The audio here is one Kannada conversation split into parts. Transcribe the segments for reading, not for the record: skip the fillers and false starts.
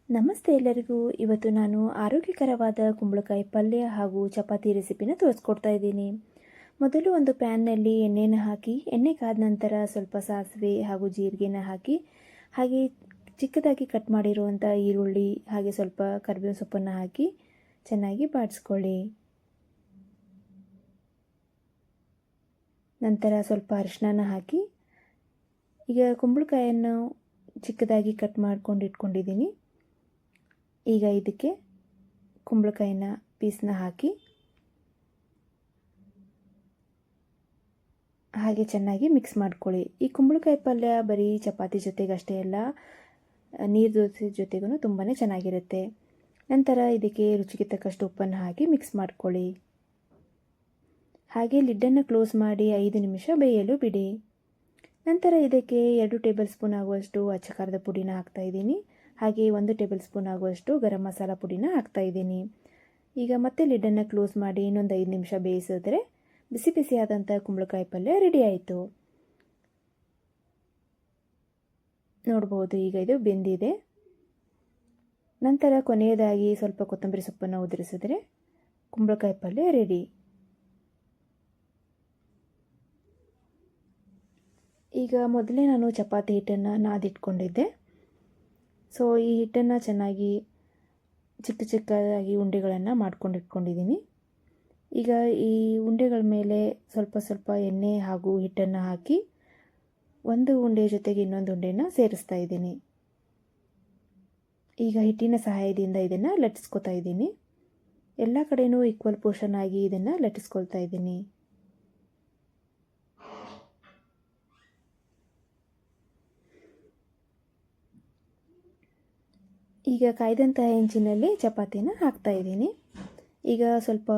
ನಮಸ್ತೆ ಎಲ್ಲರಿಗೂ. ಇವತ್ತು ನಾನು ಆರೋಗ್ಯಕರವಾದ ಕುಂಬಳಕಾಯಿ ಪಲ್ಯ ಹಾಗೂ ಚಪಾತಿ ರೆಸಿಪಿನ ತೋರಿಸ್ಕೊಡ್ತಾ ಇದ್ದೀನಿ. ಮೊದಲು ಒಂದು ಪ್ಯಾನ್ನಲ್ಲಿ ಎಣ್ಣೆನ ಹಾಕಿ, ಎಣ್ಣೆ ಕಾದ ನಂತರ ಸ್ವಲ್ಪ ಸಾಸಿವೆ ಹಾಗೂ ಜೀರಿಗೆನ ಹಾಕಿ, ಹಾಗೆ ಚಿಕ್ಕದಾಗಿ ಕಟ್ ಮಾಡಿರುವಂಥ ಈರುಳ್ಳಿ ಹಾಗೆ ಸ್ವಲ್ಪ ಕರಿಬೇವಿನ ಸೊಪ್ಪನ್ನು ಹಾಕಿ ಚೆನ್ನಾಗಿ ಬಾಡಿಸ್ಕೊಳ್ಳಿ. ನಂತರ ಸ್ವಲ್ಪ ಅರಿಶಿನ ಹಾಕಿ, ಈಗ ಕುಂಬಳಕಾಯನ್ನು ಚಿಕ್ಕದಾಗಿ ಕಟ್ ಮಾಡ್ಕೊಂಡು ಇಟ್ಕೊಂಡಿದ್ದೀನಿ. ಈಗ ಇದಕ್ಕೆ ಕುಂಬಳಕಾಯಿನ ಪೀಸ್ನ ಹಾಕಿ ಹಾಗೆ ಚೆನ್ನಾಗಿ ಮಿಕ್ಸ್ ಮಾಡ್ಕೊಳ್ಳಿ. ಈ ಕುಂಬಳಕಾಯಿ ಪಲ್ಯ ಬರೀ ಚಪಾತಿ ಜೊತೆಗೆ ಅಷ್ಟೇ ಅಲ್ಲ, ನೀರು ದೋಸೆ ಜೊತೆಗೂ ತುಂಬಾ ಚೆನ್ನಾಗಿರುತ್ತೆ. ನಂತರ ಇದಕ್ಕೆ ರುಚಿಗೆ ತಕ್ಕಷ್ಟು ಉಪ್ಪನ್ನು ಹಾಕಿ ಮಿಕ್ಸ್ ಮಾಡ್ಕೊಳ್ಳಿ. ಹಾಗೆ ಲಿಡ್ಡನ್ನು ಕ್ಲೋಸ್ ಮಾಡಿ 5 ನಿಮಿಷ ಬೇಯಲು ಬಿಡಿ. ನಂತರ ಇದಕ್ಕೆ 2 ಟೇಬಲ್ ಸ್ಪೂನ್ ಆಗುವಷ್ಟು ಅಚ್ಚ ಖಾರದ ಪುಡಿನ ಹಾಕ್ತಾಯಿದ್ದೀನಿ. ಹಾಗೆ 1 ಟೇಬಲ್ ಸ್ಪೂನ್ ಆಗುವಷ್ಟು ಗರಂ ಮಸಾಲ ಪುಡಿನ ಹಾಕ್ತಾಯಿದ್ದೀನಿ. ಈಗ ಮತ್ತೆ ಲಿಡ್ಡನ್ನು ಕ್ಲೋಸ್ ಮಾಡಿ ಇನ್ನೊಂದು 5 ನಿಮಿಷ ಬೇಯಿಸಿದ್ರೆ ಬಿಸಿ ಬಿಸಿಯಾದಂಥ ಕುಂಬಳಕಾಯಿ ಪಲ್ಯ ರೆಡಿ ಆಯಿತು. ನೋಡ್ಬೋದು, ಈಗ ಇದು ಬೆಂದಿದೆ. ನಂತರ ಕೊನೆಯದಾಗಿ ಸ್ವಲ್ಪ ಕೊತ್ತಂಬರಿ ಸೊಪ್ಪನ್ನು ಉದುರಿಸಿದ್ರೆ ಕುಂಬಳಕಾಯಿ ಪಲ್ಯ ರೆಡಿ. ಈಗ ಮೊದಲೇ ನಾನು ಚಪಾತಿ ಹಿಟ್ಟನ್ನು ನಾದಿಟ್ಕೊಂಡಿದ್ದೆ. ಸೊ ಈ ಹಿಟ್ಟನ್ನು ಚೆನ್ನಾಗಿ ಚಿಕ್ಕದಾಗಿ ಉಂಡೆಗಳನ್ನು ಮಾಡ್ಕೊಂಡಿಟ್ಕೊಂಡಿದ್ದೀನಿ. ಈಗ ಈ ಉಂಡೆಗಳ ಮೇಲೆ ಸ್ವಲ್ಪ ಸ್ವಲ್ಪ ಎಣ್ಣೆ ಹಾಗೂ ಹಿಟ್ಟನ್ನು ಹಾಕಿ ಒಂದು ಉಂಡೆ ಜೊತೆಗೆ ಇನ್ನೊಂದು ಉಂಡೆನ ಸೇರಿಸ್ತಾ ಇದ್ದೀನಿ. ಈಗ ಹಿಟ್ಟಿನ ಸಹಾಯದಿಂದ ಇದನ್ನು ಲಟ್ಟಿಸ್ಕೊತಾ ಇದ್ದೀನಿ. ಎಲ್ಲ ಕಡೆಯೂ ಈಕ್ವಲ್ ಪೋರ್ಷನ್ ಆಗಿ ಇದನ್ನು ಲಟ್ಟಿಸ್ಕೊಳ್ತಾ ಇದ್ದೀನಿ. ಈಗ ಕಾಯ್ದಂಥ ಹೆಂಚಿನಲ್ಲಿ ಚಪಾತಿನ ಹಾಕ್ತಾಯಿದ್ದೀನಿ. ಈಗ ಸ್ವಲ್ಪ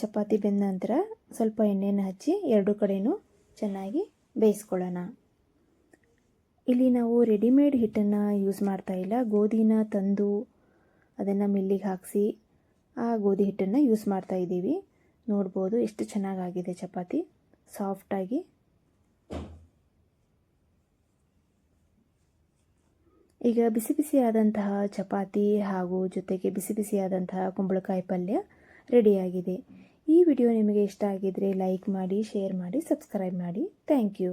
ಚಪಾತಿ ಬೆಂದ ನಂತರ ಸ್ವಲ್ಪ ಎಣ್ಣೆನ ಹಚ್ಚಿ 2 ಕಡೆಯೂ ಚೆನ್ನಾಗಿ ಬೇಯಿಸ್ಕೊಳ್ಳೋಣ. ಇಲ್ಲಿ ನಾವು ರೆಡಿಮೇಡ್ ಹಿಟ್ಟನ್ನು ಯೂಸ್ ಮಾಡ್ತಾ ಇಲ್ಲ, ಗೋಧಿನ ತಂದು ಅದನ್ನು ಮಿಲ್ಲಿಗೆ ಹಾಕಿಸಿ ಆ ಗೋಧಿ ಹಿಟ್ಟನ್ನು ಯೂಸ್ ಮಾಡ್ತಾ ಇದ್ದೀವಿ. ನೋಡ್ಬೋದು ಎಷ್ಟು ಚೆನ್ನಾಗಾಗಿದೆ ಚಪಾತಿ, ಸಾಫ್ಟಾಗಿ. ಈಗ ಬಿಸಿ ಬಿಸಿಯಾದಂತಹ ಚಪಾತಿ ಹಾಗೂ ಜೊತೆಗೆ ಬಿಸಿ ಬಿಸಿಯಾದಂತಹ ಕುಂಬಳಕಾಯಿ ಪಲ್ಯ ರೆಡಿಯಾಗಿದೆ. ಈ ವಿಡಿಯೋ ನಿಮಗೆ ಇಷ್ಟ ಆಗಿದ್ದರೆ ಲೈಕ್ ಮಾಡಿ, ಶೇರ್ ಮಾಡಿ, ಸಬ್ಸ್ಕ್ರೈಬ್ ಮಾಡಿ. Thank you.